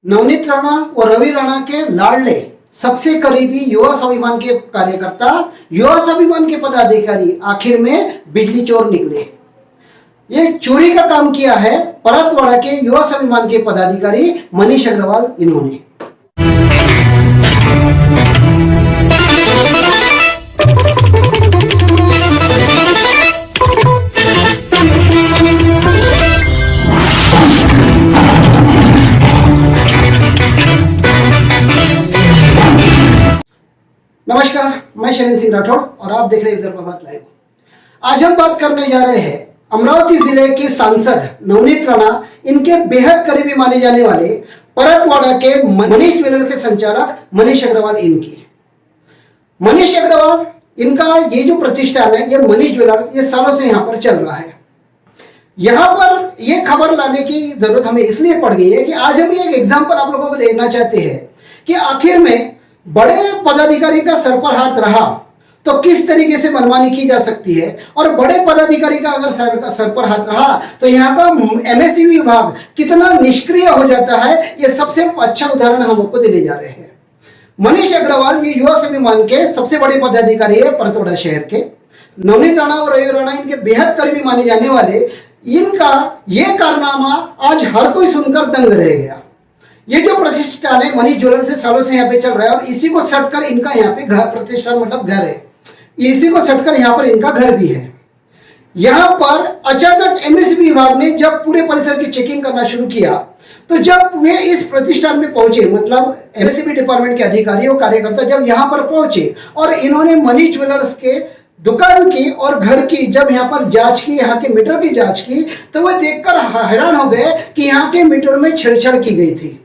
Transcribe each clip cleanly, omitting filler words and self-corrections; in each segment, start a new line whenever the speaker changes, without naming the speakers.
नवनीत राणा और रवि राणा के लाडले सबसे करीबी युवा स्वाभिमान के कार्यकर्ता, युवा स्वाभिमान के पदाधिकारी आखिर में बिजली चोर निकले। ये चोरी का काम किया है परतवाड़ा के युवा स्वाभिमान के पदाधिकारी मनीष अग्रवाल। इन्होंने नमस्कार, मैं शरण सिंह राठौड़ और आप देख रहे हैं विदर्भ प्रभात लाइव। आज हम बात करने जा रहे हैं अमरावती जिले के सांसद नवनीत राणा, इनके बेहद करीबी माने जाने वाले परतवाड़ा के मनीष ज्वेलर के संचालक मनीष अग्रवाल। मनीष अग्रवाल इनका ये जो प्रतिष्ठान है, ये मनीष ज्वेलर, ये सालों से यहाँ पर चल रहा है। यहाँ पर ये खबर लाने की जरूरत हमें इसलिए पड़ गई है कि आज हम एक एग्जाम्पल आप लोगों को देना चाहते हैं कि आखिर में बड़े पदाधिकारी का सर पर हाथ रहा तो किस तरीके से मनमानी की जा सकती है, और बड़े पदाधिकारी का अगर सर पर हाथ रहा तो यहाँ का एमएसईबी विभाग कितना निष्क्रिय हो जाता है। ये सबसे अच्छा उदाहरण हम आपको देने जा रहे हैं। मनीष अग्रवाल ये युवा स्वाभिमान के सबसे बड़े पदाधिकारी है परतवाड़ा शहर के। नवनीत राणा और रवि राणा इनके बेहद करीबी माने जाने वाले, इनका ये कारनामा आज हर कोई सुनकर दंग रह गया। ये जो प्रतिष्ठान है मनीष ज्वेलर से सालों से यहाँ पे चल रहा है और इसी को सटकर इनका यहाँ पे घर, प्रतिष्ठान मतलब घर है, इसी को सटकर यहाँ पर इनका घर भी है। यहाँ पर अचानक एमएसईबी विभाग ने जब पूरे परिसर की चेकिंग करना शुरू किया तो जब वे इस प्रतिष्ठान में पहुंचे, मतलब एमएसईबी डिपार्टमेंट के अधिकारी और कार्यकर्ता जब यहाँ पर पहुंचे और इन्होंने मनीष ज्वेलर्स के दुकान की और घर की जब यहाँ पर जांच की, यहाँ के मीटर की जांच की, तो वह देखकर हैरान हो गए कि यहाँ के मीटर में छेड़छाड़ की गई थी।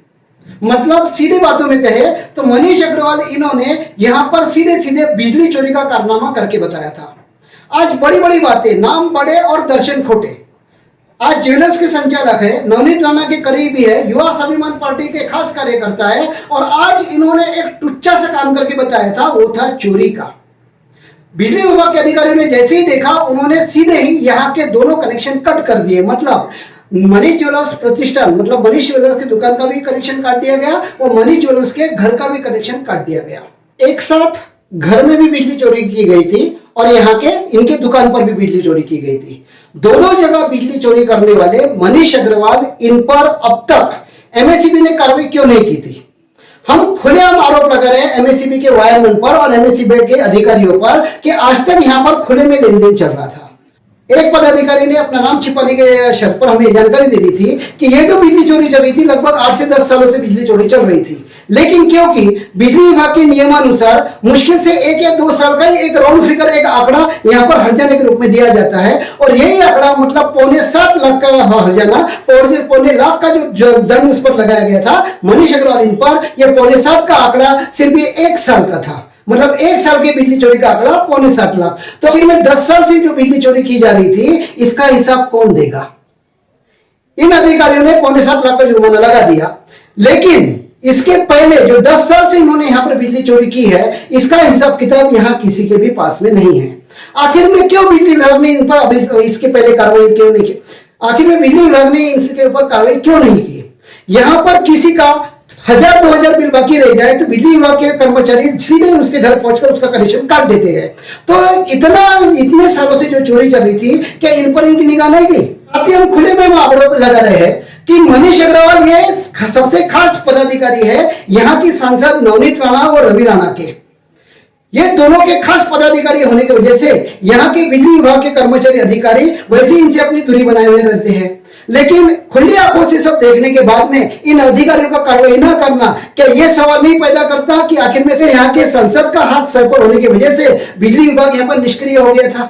मतलब सीधी बातों में कहे तो मनीष अग्रवाल इन्होंने यहां पर सीधे सीधे बिजली चोरी का कारनामा करके बताया था। आज बड़ी बड़ी बातें, नाम बड़े और दर्शन खोटे। आज ज्वेलर्स के संचालक है, नवनीत राणा के करीबी है, युवा स्वाभिमान पार्टी के खास कार्यकर्ता है, और आज इन्होंने एक टुच्चा सा काम करके बताया था, वो था चोरी का। बिजली विभाग के अधिकारियों ने जैसे ही देखा, उन्होंने सीधे ही यहाँ के दोनों कनेक्शन कट कर दिए। मतलब मनीष ज्वेलर्स प्रतिष्ठान, मतलब मनीष ज्वेलर्स की दुकान का भी कनेक्शन काट दिया गया और मनीष ज्वेलर्स के घर का भी कनेक्शन काट दिया गया। एक साथ घर में भी बिजली चोरी की गई थी और यहाँ के इनके दुकान पर भी बिजली चोरी की गई थी। दोनों जगह बिजली चोरी करने वाले मनीष अग्रवाल, इन पर अब तक एमएसईबी ने कार्रवाई क्यों नहीं की थी? हम खुलेआम आरोप लगा रहे हैं एमएसईबी के वायरमैन पर और एमएसईबी के अधिकारियों पर कि आज तक यहाँ पर खुले में लेन देन चल रहा था। एक पदाधिकारी ने अपना नाम छिपाने के शर्त पर हमें जानकारी दे दी थी कि यह जो बिजली चोरी चल रही थी, लगभग 8 से 10 सालों से बिजली चोरी चल रही थी, लेकिन क्योंकि बिजली विभाग के नियमानुसार मुश्किल से 1 या 2 साल का एक राउंड फिगर, एक आंकड़ा यहाँ पर हर्जाने के रूप में दिया जाता है, और यही आंकड़ा मतलब 7.25 लाख का हर्जाना, 1.25 लाख का जो दंड उस पर लगाया गया था मनीष अग्रवाल इन पर, यह 7.25 का आंकड़ा सिर्फ 1 साल का था। मतलब 1 साल की बिजली चोरी का आंकड़ा 7.25 लाख। तो फिर में 10 साल से जो बिजली चोरी की जा रही थी, इसका हिसाब कौन देगा? इन अधिकारियों ने 7.25 लाख का जुर्माना लगा दिया, लेकिन इसके पहले जो 10 साल से इन्होंने यहां पर बिजली चोरी की है, इसका हिसाब किताब यहां किसी के भी पास में नहीं है। आखिर में क्यों बिजली विभाग ने इन पर इसके पहले कार्रवाई क्यों नहीं की? आखिर में बिजली विभाग ने इसके ऊपर कार्रवाई क्यों नहीं की? यहां पर किसी का 1000-2000 बिल बाकी रह जाए तो बिजली विभाग के कर्मचारी सीधे उसके घर पहुंचकर उसका कनेक्शन काट देते हैं। तो इतने सालों से जो चोरी चल रही थी, क्या इन पर इनकी निगाह नहीं गई? अभी हम खुले में आरोप लगा रहे हैं कि मनीष अग्रवाल ये सबसे खास पदाधिकारी है यहाँ की सांसद नवनीत राणा और रवि राणा के। ये दोनों के खास पदाधिकारी होने की वजह से यहाँ के बिजली विभाग के कर्मचारी अधिकारी वैसे इनसे अपनी दूरी बनाए हुए रहते हैं। लेकिन खुली आंखों से सब देखने के बाद में इन अधिकारियों का कार्रवाई न करना, क्या यह सवाल नहीं पैदा करता कि आखिर में से यहाँ के संसद का हाथ सर पर होने की वजह से बिजली विभाग यहाँ पर निष्क्रिय हो गया था?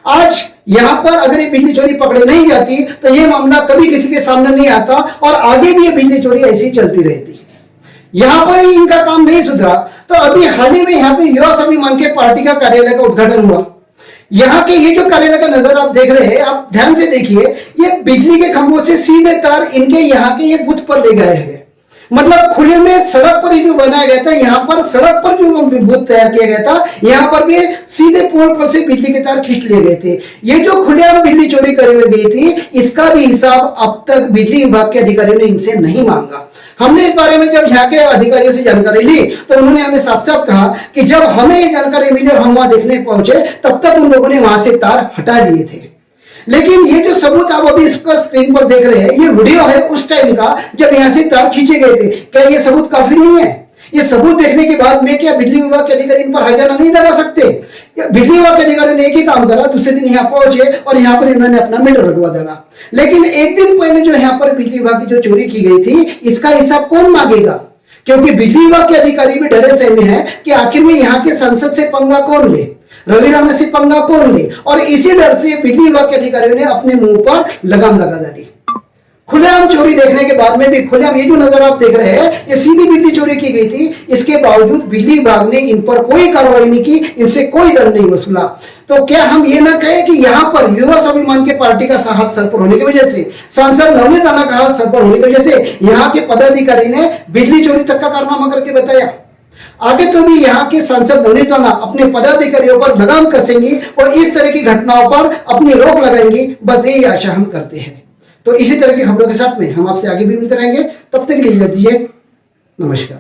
आज यहाँ पर अगर ये बिजली चोरी पकड़े नहीं जाती तो यह मामला कभी किसी के सामने नहीं आता और आगे भी ये बिजली चोरी ऐसी ही चलती रहती। यहाँ पर ही इनका काम नहीं सुधरा तो अभी हाल ही में यहाँ पे युवा स्वाभिमान के पार्टी का कार्यालय का उद्घाटन हुआ। यहाँ के ये जो कार्यालय का नजर आप देख रहे हैं, आप ध्यान से देखिए, ये बिजली के खंभों से सीधे तार इनके यहाँ के ये बूथ पर ले गए हैं। मतलब खुले में सड़क पर ही जो बनाया गया था, यहाँ पर सड़क पर जो बूथ तैयार किया गया था, यहाँ पर भी सीधे पोल पर से बिजली के तार खींच लिए गए थे। ये जो खुलेआम बिजली चोरी करी गई थी, इसका भी हिसाब अब तक बिजली विभाग के अधिकारियों ने इनसे नहीं मांगा। हमने इस बारे में जब यहाँ के अधिकारियों से जानकारी ली तो उन्होंने हमें साफ साफ कहा कि जब हमें ये जानकारी मिली और हम वहां देखने पहुंचे तब तक उन लोगों ने वहां से तार हटा लिए थे। लेकिन ये जो सबूत आप अभी इसका स्क्रीन पर देख रहे हैं, ये वीडियो है उस टाइम का जब यहां से तार खींचे गए थे। क्या ये सबूत काफी नहीं है? ये सबूत देखने के बाद में क्या बिजली विभाग के अधिकारी इन पर हर्जाना नहीं लगा सकते? बिजली विभाग के अधिकारी ने एक ही काम करा, दूसरे दिन यहाँ पहुंचे और यहाँ पर इन्होंने अपना मीटर लगवा डाला। लेकिन एक दिन पहले जो यहाँ पर बिजली विभाग की जो चोरी की गई थी, इसका हिसाब कौन मांगेगा? क्योंकि बिजली विभाग के अधिकारी भी डरे सहमे हैं कि आखिर में यहाँ के संसद से पंगा कौन ले, रवि राणा से पंगा कौन ले, और इसी डर से बिजली विभाग के अधिकारियों ने अपने मुंह पर लगाम लगा डाली। खुलेआम चोरी देखने के बाद में भी खुलेआम ये जो नजर आप देख रहे हैं, ये सीधी बिजली चोरी की गई थी। इसके बावजूद बिजली विभाग ने इन पर कोई कार्रवाई नहीं की, इनसे कोई दंड नहीं वसूला। तो क्या हम ये ना कहें कि यहाँ पर युवा स्वाभिमान के पार्टी का हाथ सर पर होने की वजह से, सांसद नवनीत राणा का हाथ सर पर होने की वजह से यहाँ के पदाधिकारी ने बिजली चोरी तक का कारनामा करके बताया। आगे तो भी यहाँ के सांसद नवनीत राणा अपने पदाधिकारियों पर लगाम कसेंगी और इस तरह की घटनाओं पर अपनी रोक लगाएंगी, बस यही आशा हम करते हैं। तो इसी तरह की खबरों के साथ में हम आपसे आगे भी मिलते रहेंगे। तब तक के लिए दीजिए नमस्कार।